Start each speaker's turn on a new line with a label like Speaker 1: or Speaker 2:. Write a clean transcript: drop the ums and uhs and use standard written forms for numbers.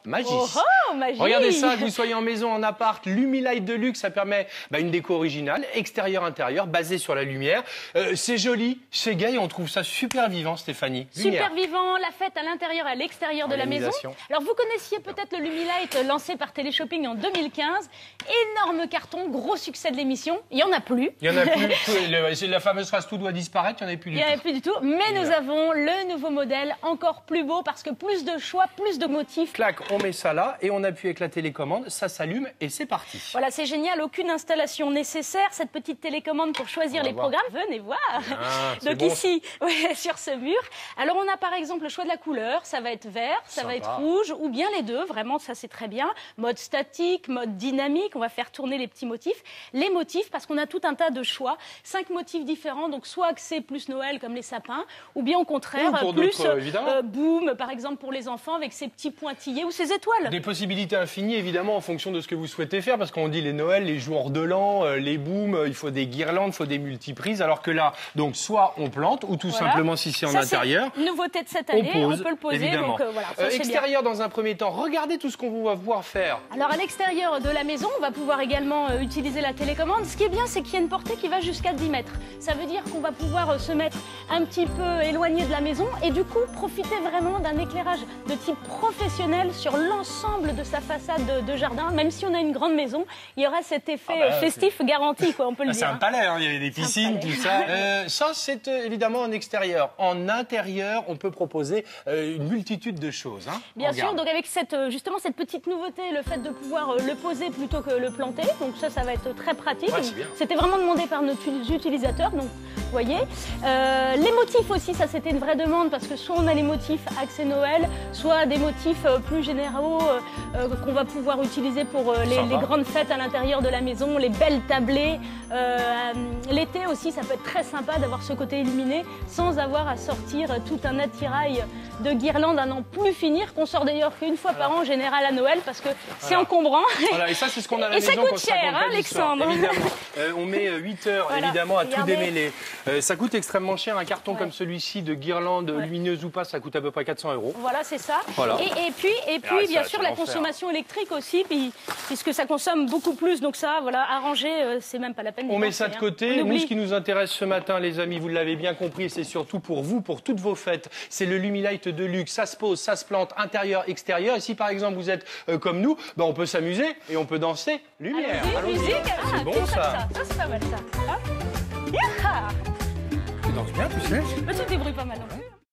Speaker 1: Magis.
Speaker 2: Oh, oh, magie.
Speaker 1: Regardez ça, que vous soyez en maison, en appart, Lumilight Deluxe, ça permet une déco originale, extérieur-intérieur, basée sur la lumière. C'est joli, c'est gai, on trouve ça super vivant, Stéphanie.
Speaker 2: Super vivant, la fête à l'intérieur et à l'extérieur de la maison. Alors vous connaissiez peut-être le Lumilight lancé par Téléshopping en 2015. Énorme carton, gros succès de l'émission. Il n'y en a plus.
Speaker 1: Il n'y en a plus. La fameuse phrase tout doit disparaître, il n'y en a plus du tout.
Speaker 2: Il n'y en a plus du tout. Mais nous avons le nouveau modèle, encore plus beau parce que plus de choix, plus de motifs.
Speaker 1: Clac, on met ça là et on appuie avec la télécommande, ça s'allume et c'est parti.
Speaker 2: Voilà, c'est génial, aucune installation nécessaire, cette petite télécommande pour choisir les programmes. Venez voir. Donc bon. Ici, sur ce mur. Alors on a par exemple le choix de la couleur, ça va être vert, ça va être rouge ou bien les deux, vraiment ça c'est très bien. Mode statique, mode dynamique, on va faire tourner les petits motifs. Les motifs parce qu'on a tout un tas de choix, 5 motifs différents, donc soit axés plus Noël comme les sapins ou bien au contraire plus boom par exemple pour les enfants avec ses petits pointillés ou ses étoiles.
Speaker 1: Des possibilités infinies évidemment en fonction de ce que vous souhaitez faire parce qu'on dit les Noëls, les jours de l'an, les booms, il faut des guirlandes, il faut des multiprises alors que là, donc soit on plante ou tout simplement si c'est en intérieur.
Speaker 2: Nouveauté de cette année, on peut le poser.
Speaker 1: Évidemment.
Speaker 2: Donc, voilà, ça,
Speaker 1: extérieur dans un premier temps, regardez tout ce qu'on va pouvoir faire.
Speaker 2: Alors à l'extérieur de la maison, on va pouvoir également utiliser la télécommande. Ce qui est bien, c'est qu'il y a une portée qui va jusqu'à 10 mètres. Ça veut dire qu'on va pouvoir se mettre un petit peu éloigné de la maison et du coup profiter vraiment d'un éclairage de type professionnel sur l'ensemble de sa façade de jardin. Même si on a une grande maison, il y aura cet effet festif garanti, quoi, on peut le dire.
Speaker 1: C'est un palais, hein. Il y a des piscines, tout ça. Ça, c'est évidemment en extérieur. En intérieur, on peut proposer une multitude de choses. Hein.
Speaker 2: Bien sûr, donc avec justement cette petite nouveauté, le fait de pouvoir le poser plutôt que le planter. Donc ça va être très pratique.
Speaker 1: Ouais,
Speaker 2: c'était vraiment demandé par nos utilisateurs. Donc, vous voyez. Les motifs aussi, ça c'était une vraie demande parce que soit on a les motifs axés Noël, soit des motifs plus généraux qu'on va pouvoir utiliser pour les grandes fêtes à l'intérieur de la maison, les belles tablées. L'été aussi, ça peut être très sympa d'avoir ce côté illuminé sans avoir à sortir tout un attirail de guirlandes à n'en plus finir, qu'on sort d'ailleurs qu'une fois par an en général à Noël parce que c'est encombrant.
Speaker 1: Voilà, et ça c'est ce qu'on a à la maison.
Speaker 2: Et ça coûte cher, hein, Alexandre.
Speaker 1: Évidemment. On met 8 heures évidemment à tout démêler. Ça coûte extrêmement cher, un carton comme celui-ci de guirlande lumineuse ou pas, ça coûte à peu près 400 €.
Speaker 2: Voilà, c'est ça.
Speaker 1: Voilà.
Speaker 2: Et puis bien sûr la consommation électrique aussi, puisque ça consomme beaucoup plus, donc ça, voilà, arranger, c'est même pas la peine.
Speaker 1: On met ça de côté. Nous, ce qui nous intéresse ce matin, les amis, vous l'avez bien compris, c'est surtout pour vous, pour toutes vos fêtes. C'est le Lumilight Deluxe. Ça se pose, ça se plante, intérieur, extérieur. Et si par exemple vous êtes comme nous, on peut s'amuser et on peut danser. Lumière.
Speaker 2: Allons-y, musique.
Speaker 1: C'est bon ça.
Speaker 2: Ça c'est pas mal ça.
Speaker 1: Tu danses bien, tu sais.
Speaker 2: Tu te débrouilles pas mal.